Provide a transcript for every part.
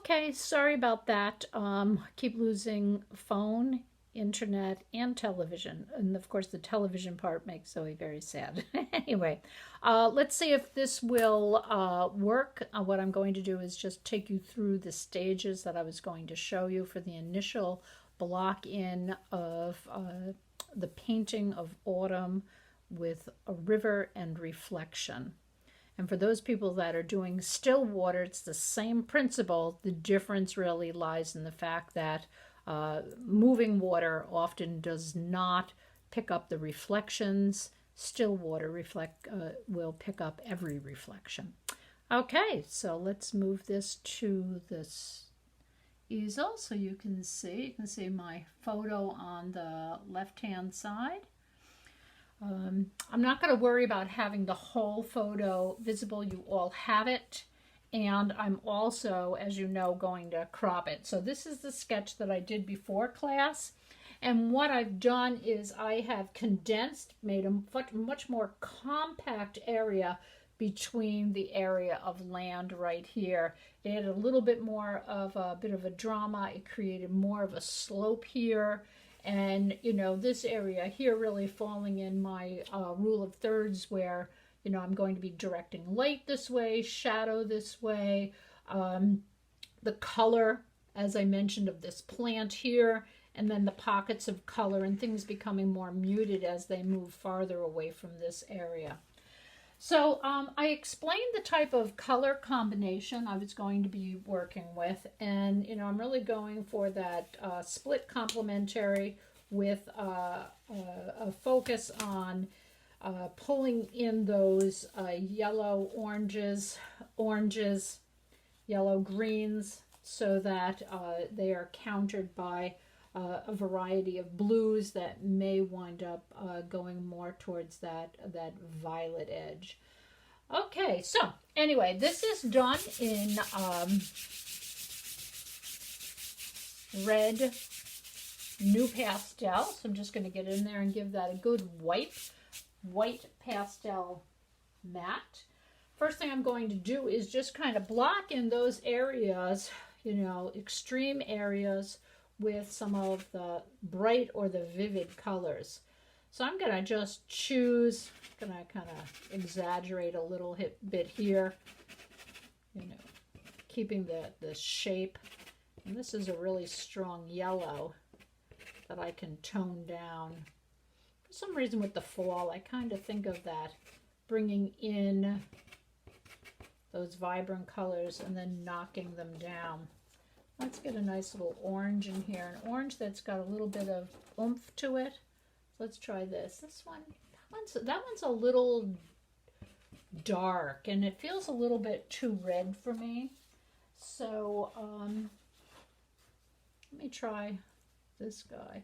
Okay, sorry about that. Keep losing phone, internet, and television. And of course, the television part makes Zoe very sad. Anyway, let's see if this will work. What I'm going to do is just take you through the stages that I was going to show you for the initial block in of the painting of autumn with a river and reflection. And for those people that are doing still water, it's the same principle. The difference really lies in the fact that moving water often does not pick up the reflections. Still water will pick up every reflection. Okay, so let's move this to this easel so you can see. You can see my photo on the left-hand side. I'm not going to worry about having the whole photo visible. You all have it. And I'm also, as you know, going to crop it. So this is the sketch that I did before class. And what I've done is I have condensed, made a much more compact area between the area of land right here. It added a little bit more of a bit of a drama. It created more of a slope here. And, you know, this area here really falling in my rule of thirds where, you know, I'm going to be directing light this way, shadow this way. The color, as I mentioned, of this plant here, and then the pockets of color and things becoming more muted as they move farther away from this area. So I explained the type of color combination I was going to be working with, and you know I'm really going for that split complementary with a focus on pulling in those yellow oranges, yellow greens, so that they are countered by a variety of blues that may wind up going more towards that violet edge. Okay, so anyway, this is done in red new pastel. So I'm just going to get in there and give that a good white pastel matte. First thing I'm going to do is just kind of block in those areas, you know, extreme areas with some of the bright or the vivid colors. So I'm going to just choose, going to kind of exaggerate a little bit here, you know, keeping the shape. And this is a really strong yellow that I can tone down. For some reason with the fall, I kind of think of that, bringing in those vibrant colors and then knocking them down. Let's get a nice little orange in here, an orange that's got a little bit of oomph to it. Let's try this. This one, that one's a little dark, and it feels a little bit too red for me. So let me try this guy.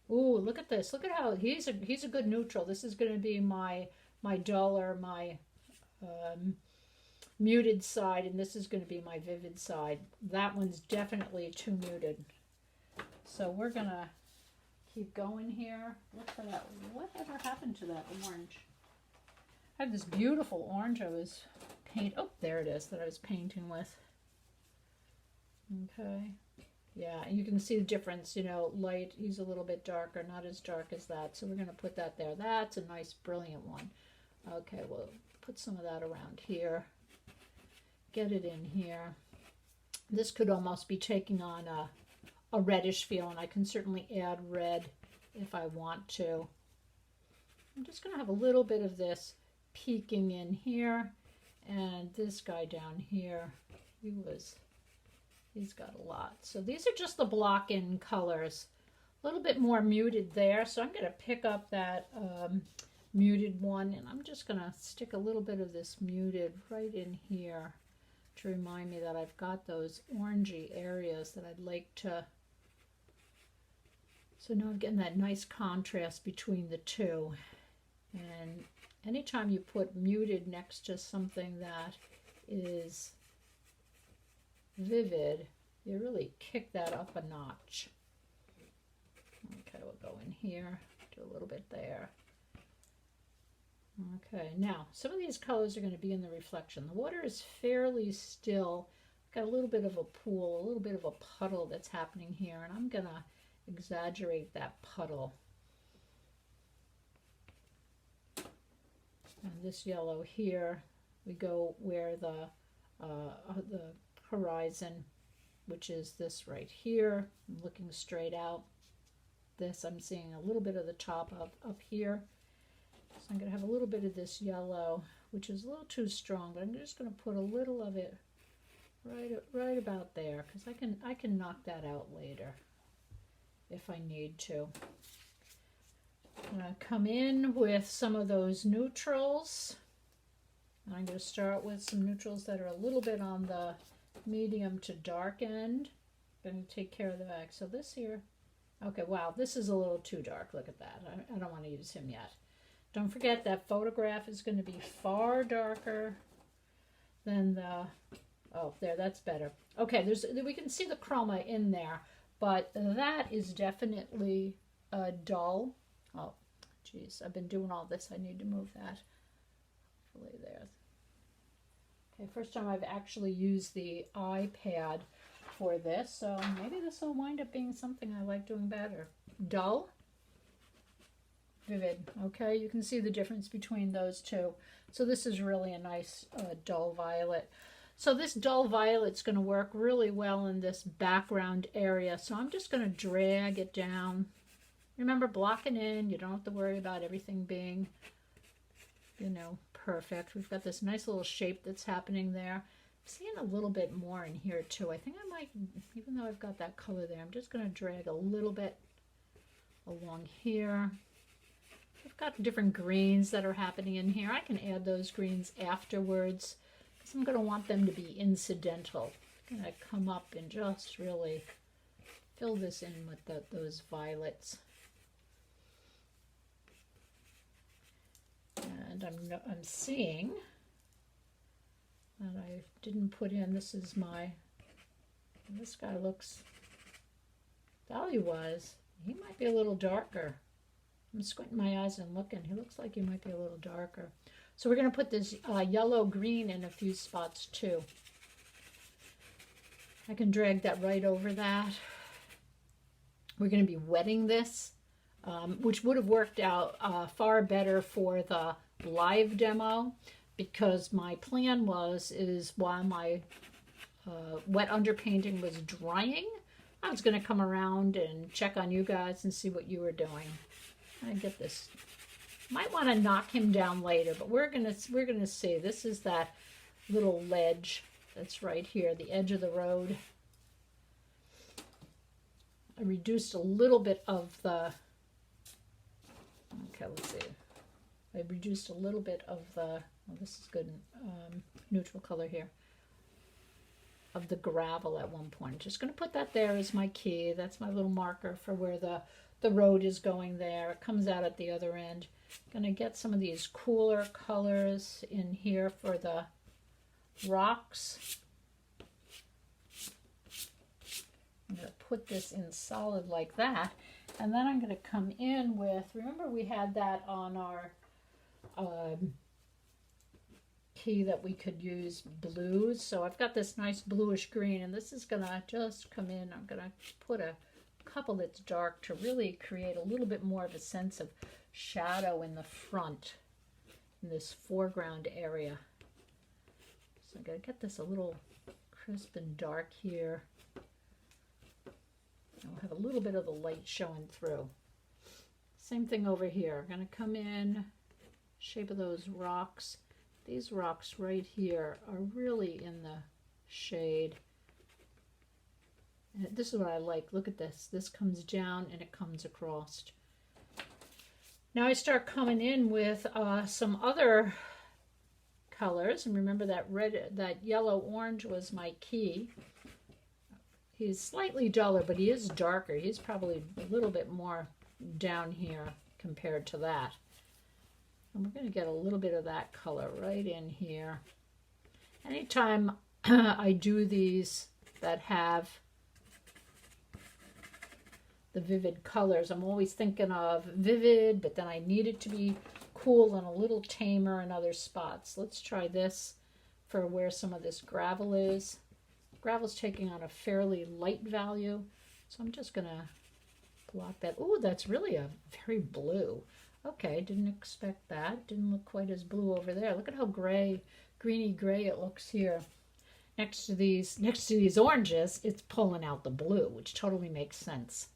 Ooh, look at this. Look at how he's a good neutral. This is going to be my duller, my muted side, and this is going to be my vivid side. That one's definitely too muted. So we're going to keep going here. Look for that. Whatever happened to that orange? I have this beautiful orange I was oh, there it is, that I was painting with. Okay. Yeah, and you can see the difference, you know, light, he's a little bit darker, not as dark as that. So we're going to put that there. That's a nice, brilliant one. Okay, we'll put some of that around here. Get it in here. This could almost be taking on a reddish feel, and I can certainly add red if I want to. I'm just going to have a little bit of this peeking in here, and this guy down here, he's got a lot. So these are just the block-in colors. A little bit more muted there, so I'm going to pick up that muted one, and I'm just going to stick a little bit of this muted right in here to remind me that I've got those orangey areas that I'd like to. So now I'm getting that nice contrast between the two. And anytime you put muted next to something that is vivid, you really kick that up a notch. Okay, we'll go in here, do a little bit there. Okay, now some of these colors are going to be in the reflection. The water is fairly still got a little bit of a pool, a little bit of a puddle that's happening here, and I'm going to exaggerate that puddle. And this yellow here, we go where the horizon, which is this right here, I'm looking straight out. This, I'm seeing a little bit of the top up here. So I'm going to have a little bit of this yellow, which is a little too strong, but I'm just going to put a little of it right about there, because I can knock that out later if I need to. I'm going to come in with some of those neutrals. I'm going to start with some neutrals that are a little bit on the medium to dark end. I'm going to take care of the back. So this here, okay, wow, this is a little too dark. Look at that. I don't want to use him yet. Don't forget that photograph is going to be far darker than the, oh, there, that's better. Okay, we can see the chroma in there, but that is definitely dull. Oh, geez, I've been doing all this. I need to move that. Hopefully there. Okay, first time I've actually used the iPad for this, so maybe this will wind up being something I like doing better. Dull, vivid. Okay, you can see the difference between those two. So this is really a nice dull violet. So this dull violet's going to work really well in this background area. So I'm just going to drag it down. Remember, blocking in. You don't have to worry about everything being, you know, perfect. We've got this nice little shape that's happening there. I'm seeing a little bit more in here too. I think I might, even though I've got that color there, I'm just going to drag a little bit along here. I've got different greens that are happening in here. I can add those greens afterwards because I'm going to want them to be incidental. I'm going to come up and just really fill this in with those violets. And I'm seeing that I didn't put in, this guy looks, value-wise, he might be a little darker. I'm squinting my eyes and looking. He looks like he might be a little darker. So we're going to put this yellow-green in a few spots too. I can drag that right over that. We're going to be wetting this, which would have worked out far better for the live demo, because my plan is while my wet underpainting was drying, I was going to come around and check on you guys and see what you were doing. I get this. Might want to knock him down later, but we're gonna see. This is that little ledge that's right here, the edge of the road. I reduced a little bit of the, okay, let's see. I reduced a little bit of the, well, this is good, neutral color here, of the gravel at one point. Just going to put that there as my key. That's my little marker for where the road is going there. It comes out at the other end. Going to get some of these cooler colors in here for the rocks. I'm going to put this in solid like that. And then I'm going to come in with, remember we had that on our key that we could use blues. So I've got this nice bluish green, and this is going to just come in. I'm going to put a couple that's dark to really create a little bit more of a sense of shadow in the front, in this foreground area. So I'm going to get this a little crisp and dark here. I'll have a little bit of the light showing through. Same thing over here. I'm going to come in, shape of those rocks. These rocks right here are really in the shade. And this is what I like. Look at this. This comes down and it comes across. Now I start coming in with some other colors. And remember that red, that yellow orange was my key. He's slightly duller, but he is darker. He's probably a little bit more down here compared to that. And we're going to get a little bit of that color right in here. Anytime I do these that have the vivid colors, I'm always thinking of vivid, but then I need it to be cool and a little tamer in other spots. Let's try this for where some of this gravel is. Gravel's taking on a fairly light value, so I'm just going to block that. Ooh, that's really a very blue. Okay, didn't expect that. Didn't look quite as blue over there. Look at how gray, greeny gray it looks here. Next to these oranges, it's pulling out the blue, which totally makes sense.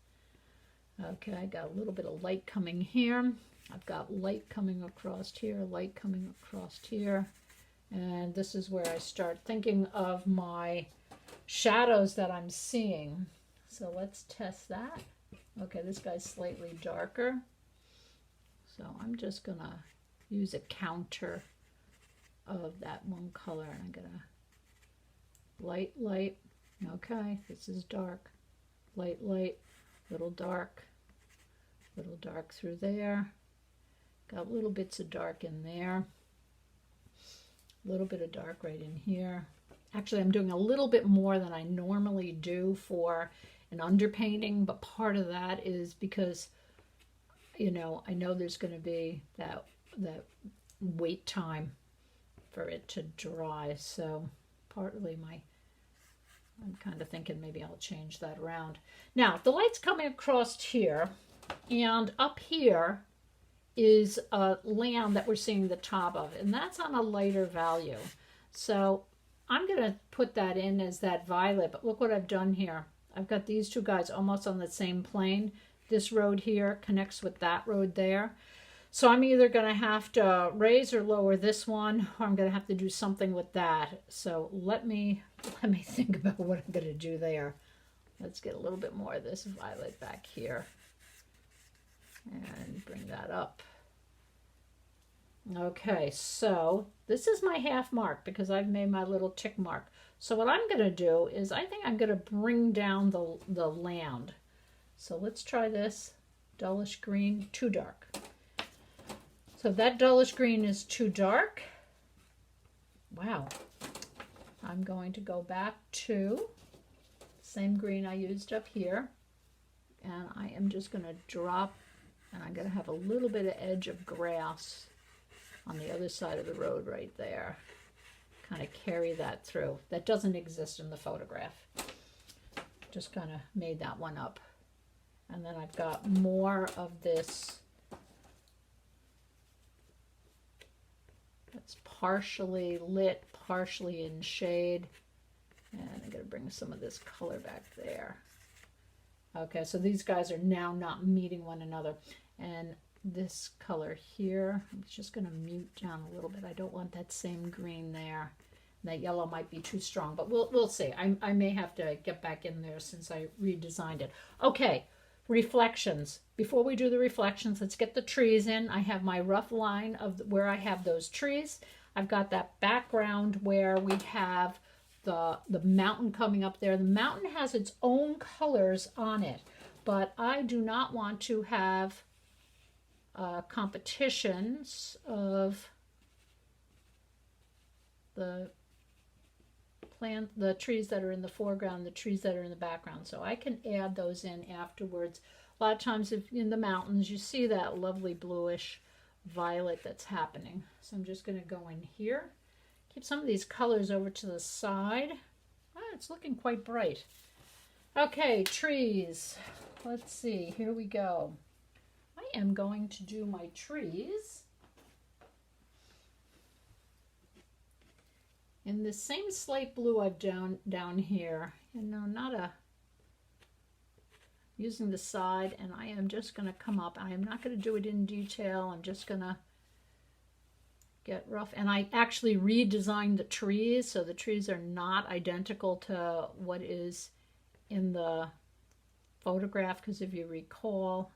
Okay, I got a little bit of light coming here. I've got light coming across here, light coming across here. And this is where I start thinking of my shadows that I'm seeing. So let's test that. Okay, this guy's slightly darker. So I'm just going to use a counter of that one color. And I'm going to light, light. Okay, this is dark. Light, light, little dark through there. Got little bits of dark in there. A little bit of dark right in here. Actually, I'm doing a little bit more than I normally do for an underpainting, but part of that is because, you know, I know there's going to be that wait time for it to dry. So partly I'm kind of thinking maybe I'll change that around. Now, the light's coming across here, and up here is a land that we're seeing the top of, and that's on a lighter value. So I'm going to put that in as that violet, but look what I've done here. I've got these two guys almost on the same plane. This road here connects with that road there. So I'm either going to have to raise or lower this one, or I'm going to have to do something with that. So let me think about what I'm going to do there. Let's get a little bit more of this violet back here and bring that up. Okay, so this is my half mark because I've made my little tick mark. So what I'm going to do is I think I'm going to bring down the land. So let's try this. Dullish green, too dark. So that dullish green is too dark. Wow. I'm going to go back to the same green I used up here. And I am just going to drop, and I'm going to have a little bit of edge of grass on the other side of the road right there. Kind of carry that through. That doesn't exist in the photograph. Just kind of made that one up. And then I've got more of this that's partially lit, partially in shade. And I'm going to bring some of this color back there. Okay, so these guys are now not meeting one another. And this color here, I'm just going to mute down a little bit. I don't want that same green there. That yellow might be too strong, but we'll see. I may have to get back in there since I redesigned it. Okay, reflections. Before we do the reflections, let's get the trees in. I have my rough line of where I have those trees. I've got that background where we have the mountain coming up there. The mountain has its own colors on it, but I do not want to have competitions of the trees that are in the foreground, the trees that are in the background. So I can add those in afterwards. A lot of times if in the mountains, you see that lovely bluish violet that's happening. So I'm just going to go in here. Keep some of these colors over to the side. It's looking quite bright. Okay, trees. Let's see. Here we go. I am going to do my trees in the same slate blue I've down here. You know, using the side, and I am just going to come up. I am not going to do it in detail. I'm just going to get rough. And I actually redesigned the trees, so the trees are not identical to what is in the photograph, because if you recall,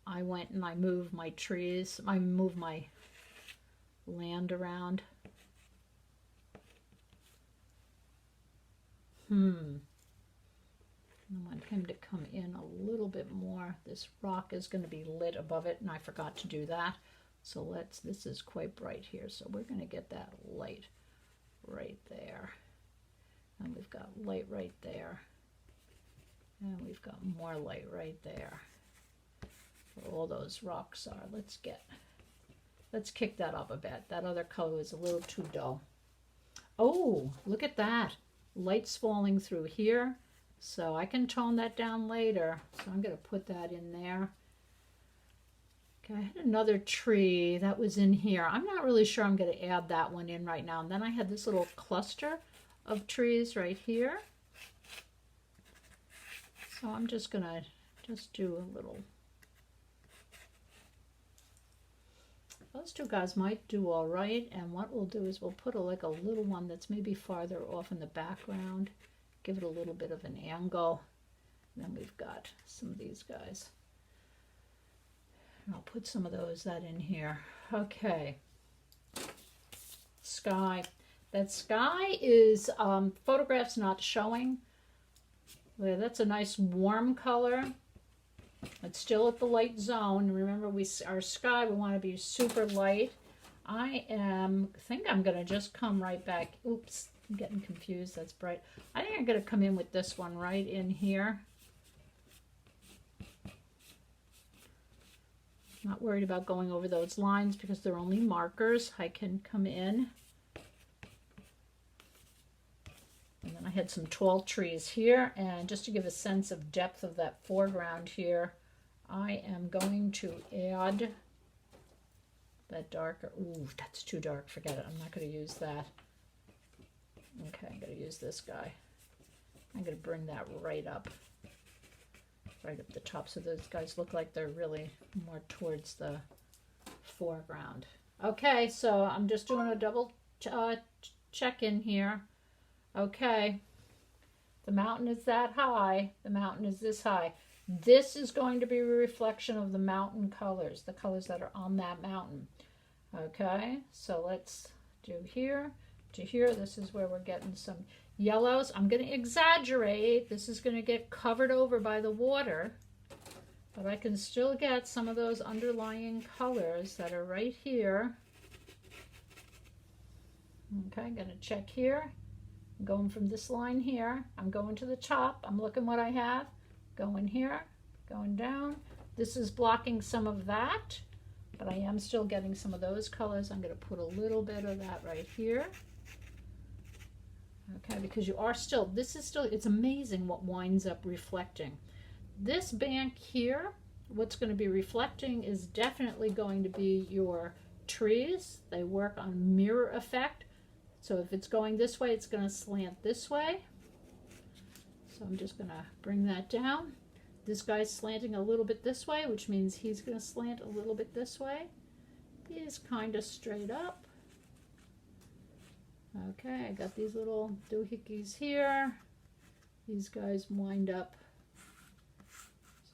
I went and I moved my trees. I moved my land around. I want him to come in a little bit more. This rock is going to be lit above it, and I forgot to do that. So this is quite bright here, so we're going to get that light right there. And we've got light right there. And we've got more light right there. Where all those rocks are. Let's kick that up a bit. That other color is a little too dull. Oh, look at that. Light's falling through here, so I can tone that down later. So I'm going to put that in there. Okay, I had another tree that was in here. I'm not really sure I'm going to add that one in right now. And then I had this little cluster of trees right here. So I'm just going to just do a little. Those two guys might do all right, and what we'll do is we'll put like a little one that's maybe farther off in the background, give it a little bit of an angle. And then we've got some of these guys. And I'll put some of that in here. Okay. Sky. That sky is photographs not showing. Yeah, that's a nice warm color. It's still at the light zone. Remember, our sky, we want to be super light. I think I'm going to just come right back. Oops, I'm getting confused. That's bright. I think I'm going to come in with this one right in here. Not worried about going over those lines because they're only markers. I can come in. And then I had some tall trees here, and just to give a sense of depth of that foreground here, I am going to add that darker. Ooh, that's too dark. Forget it. I'm not going to use that. Okay, I'm going to use this guy. I'm going to bring that right up the top, so those guys look like they're really more towards the foreground. Okay, so I'm just doing a double check in here. Okay, the mountain is that high, the mountain is this high. This is going to be a reflection of the mountain colors, the colors that are on that mountain. Okay, so let's do here to here. This is where we're getting some yellows. I'm going to exaggerate. This is going to get covered over by the water, but I can still get some of those underlying colors that are right here. Okay, I'm going to check here. I'm going from this line here. I'm going to the top. I'm looking what I have. Going here, going down. This is blocking some of that, but I am still getting some of those colors. I'm going to put a little bit of that right here. Okay, because you are still, this is still, it's amazing what winds up reflecting. This bank here, what's going to be reflecting is definitely going to be your trees. They work on mirror effect. So if it's going this way, it's going to slant this way. So I'm just going to bring that down. This guy's slanting a little bit this way, which means he's going to slant a little bit this way. He's kind of straight up. Okay, I got these little doohickeys here. These guys wind up.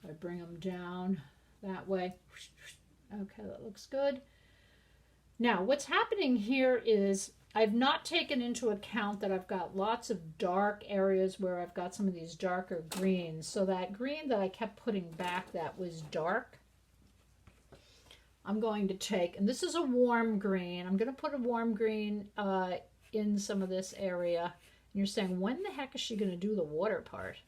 So I bring them down that way. Okay, that looks good. Now, what's happening here is I've not taken into account that I've got lots of dark areas where I've got some of these darker greens. So that green that I kept putting back that was dark, I'm going to take, and this is a warm green. I'm going to put a warm green in some of this area. And you're saying, when the heck is she going to do the water part?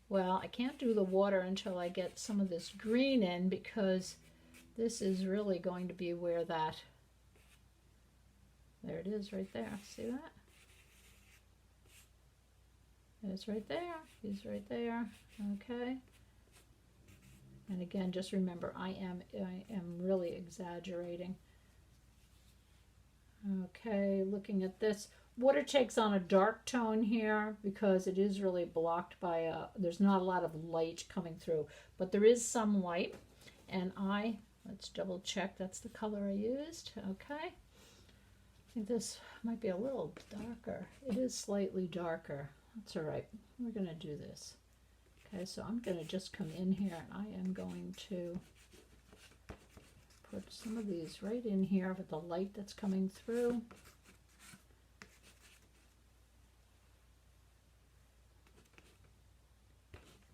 Well, I can't do the water until I get some of this green in, because this is really going to be where that, there it is right there. See that? It's right there. He's right there. Okay. And again, just remember, I am really exaggerating. Okay, looking at this. Water takes on a dark tone here because it is really blocked by there's not a lot of light coming through, but there is some light. And let's double check that's the color I used. Okay. I think this might be a little darker. It is slightly darker. That's all right. We're going to do this. Okay, so I'm going to just come in here and I am going to put some of these right in here with the light that's coming through.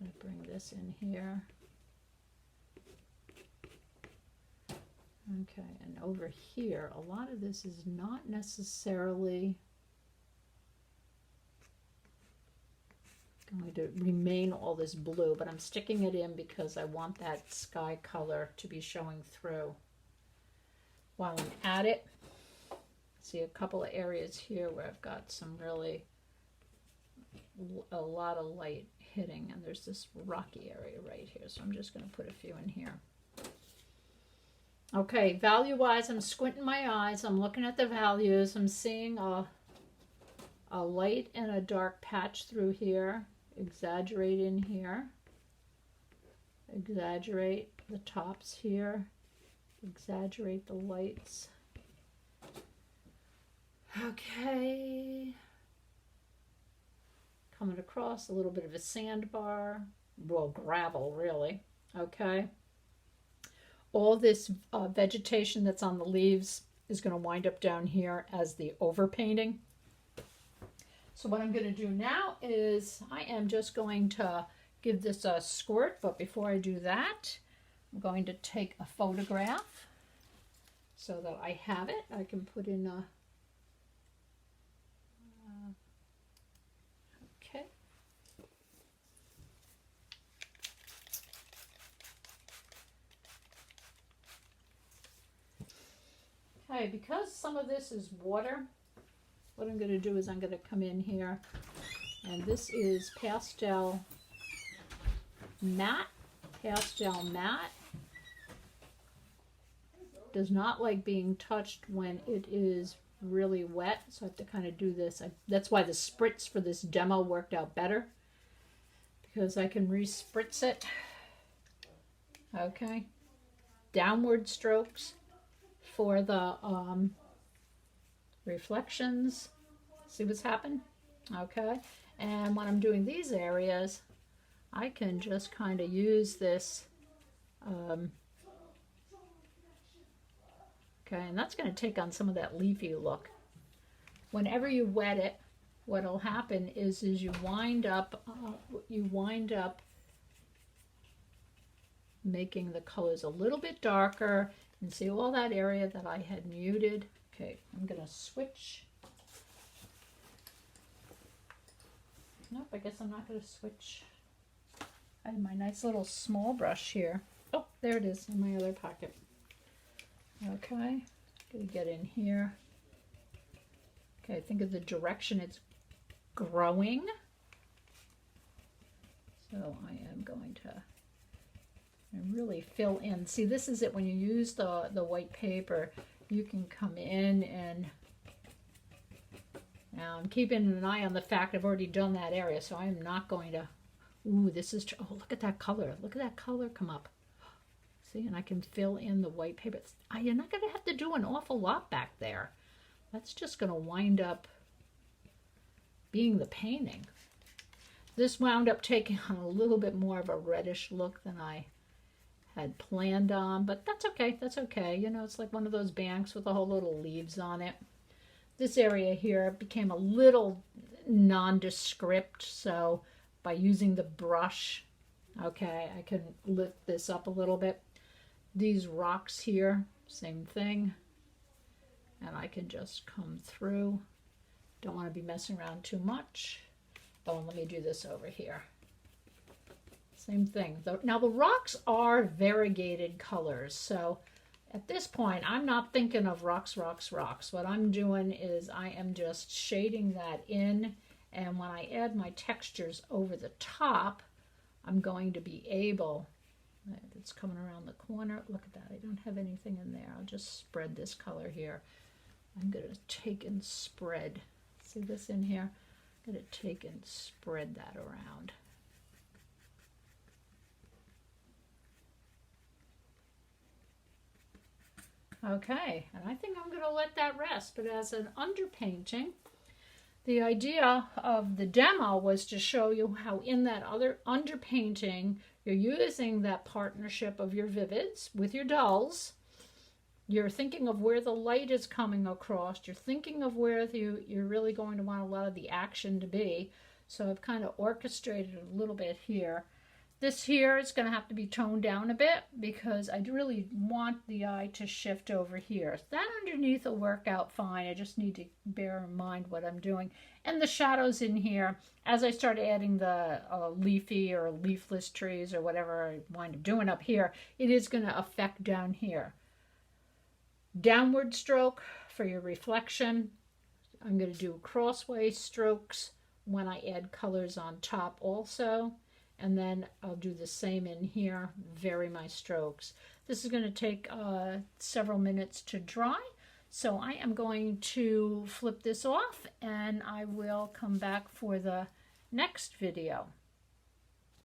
I'm going to bring this in here. Okay, and over here, a lot of this is not necessarily going to remain all this blue, but I'm sticking it in because I want that sky color to be showing through. While I'm at it, see a couple of areas here where I've got some really a lot of light hitting, and there's this rocky area right here, so I'm just going to put a few in here. Okay, value-wise, I'm squinting my eyes. I'm looking at the values. I'm seeing a light and a dark patch through here. Exaggerate in here. Exaggerate the tops here. Exaggerate the lights. Okay. Coming across a little bit of a sandbar. Well, gravel, really. Okay. All this vegetation that's on the leaves is going to wind up down here as the overpainting. So what I'm going to do now is I am just going to give this a squirt, but before I do that, I'm going to take a photograph so that I have it. I can put in a... okay. Okay, because some of this is water, what I'm going to do is I'm going to come in here, and this is Pastel Matte. Pastel Matte does not like being touched when it is really wet, so I have to kind of do this. That's why the spritz for this demo worked out better, because I can re-spritz it. Okay, downward strokes for the reflections. See what's happened? Okay, and when I'm doing these areas, I can just kind of use this. Okay, and that's going to take on some of that leafy look. Whenever you wet it, what'll happen is you wind up making the colors a little bit darker. And see all that area that I had muted. Okay, I'm going to switch. Nope, I guess I'm not going to switch. I have my nice little small brush here. Oh, there it is in my other pocket. Okay, going to get in here. Okay, think of the direction it's growing. So I am going to really fill in. See, this is it. When you use the white paper, you can come in and... Now I'm keeping an eye on the fact I've already done that area, so I am not going to... Ooh, this is... Oh, look at that color. Look at that color come up. See, and I can fill in the white paper. You're not going to have to do an awful lot back there. That's just going to wind up being the painting. This wound up taking on a little bit more of a reddish look than I had planned on, but that's okay. That's okay. You know, it's like one of those banks with a whole little leaves on it. This area here became a little nondescript, so by using the brush, okay, I can lift this up a little bit. These rocks here, same thing, and I can just come through. Don't want to be messing around too much. Oh, let me do this over here. Same thing. Now the rocks are variegated colors, so at this point I'm not thinking of rocks, rocks, rocks. What I'm doing is I am just shading that in, and when I add my textures over the top, I'm going to be able, it's coming around the corner, look at that, I don't have anything in there. I'll just spread this color here. I'm going to take and spread, see this in here? I'm going to take and spread that around. Okay, and I think I'm going to let that rest, but as an underpainting, the idea of the demo was to show you how in that other underpainting, you're using that partnership of your vivids with your dulls. You're thinking of where the light is coming across. You're thinking of where you're really going to want a lot of the action to be. So I've kind of orchestrated a little bit here. This here is going to have to be toned down a bit because I really want the eye to shift over here. That underneath will work out fine. I just need to bear in mind what I'm doing. And the shadows in here, as I start adding the leafy or leafless trees or whatever I wind up doing up here, it is going to affect down here. Downward stroke for your reflection. I'm going to do crossway strokes when I add colors on top also. And then I'll do the same in here, vary my strokes. This is going to take several minutes to dry. So I am going to flip this off and I will come back for the next video.